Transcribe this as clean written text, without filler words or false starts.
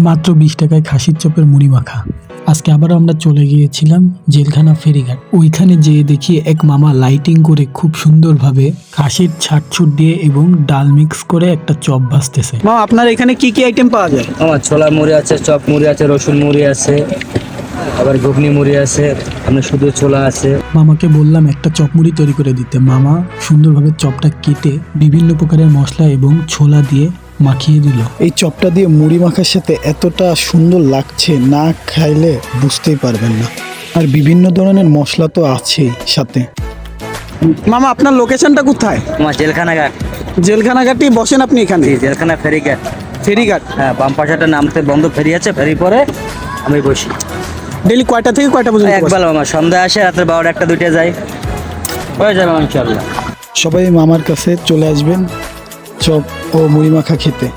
মাত্র 20 টাকায় খাসির চপের মুড়ি মাখা। আজকে আবার আমরা চলে গিয়েছিলাম জেলখানা ফেরিঘাট। ওইখানে যেয়ে দেখি এক মামা লাইটিং করে খুব সুন্দরভাবে খাসির ছাটছুট দিয়ে এবং ডাল মিক্স করে একটা চপ ভাজতেছে। মামা আপনার এখানে কি কি আইটেম পাওয়া যায়? আমার ছোলা মুড়ি আছে, চপ মুড়ি আছে, রসুন মুড়ি আছে, আবার ঘুগনি মুড়ি আছে, আপনার শুধু ছোলা আছে। মামাকে বললাম একটা চপ মুড়ি তৈরি করে দিতে। মামা সুন্দরভাবে চপটা কেটে বিভিন্ন প্রকারের মশলা এবং ছোলা দিয়ে মাখিয়ে দিল। এই চপটা দিয়ে মুড়ি মাখার সাথে এতটা সুন্দর লাগছে, না খাইলে বুঝতেই পারবেন না। আর বিভিন্ন ধরনের মশলা তো আছেই সাথে। মামা আপনার লোকেশনটা কোথায়? আমার জেলখানা ঘাট। জেলখানা ঘাটে বসেন আপনি এখানে? জি, জেলখানা ফেরিঘাট। ফেরিঘাট? হ্যাঁ, বাম পাশাটা নামতে বন্ধ ফেরি আছে, ফেরি পরে আমি বসি। ডেলি কয়টা থেকে কয়টা পর্যন্ত বসেন? একবেলা আমার সন্ধ্যা আসে, রাত্রে 12টা 1টা 2টা যাই, হয়ে যাবে ইনশাল্লাহ। সবাই মামার কাছে চলে আসবেন চপ ও মুড়ি মাখা খেতে।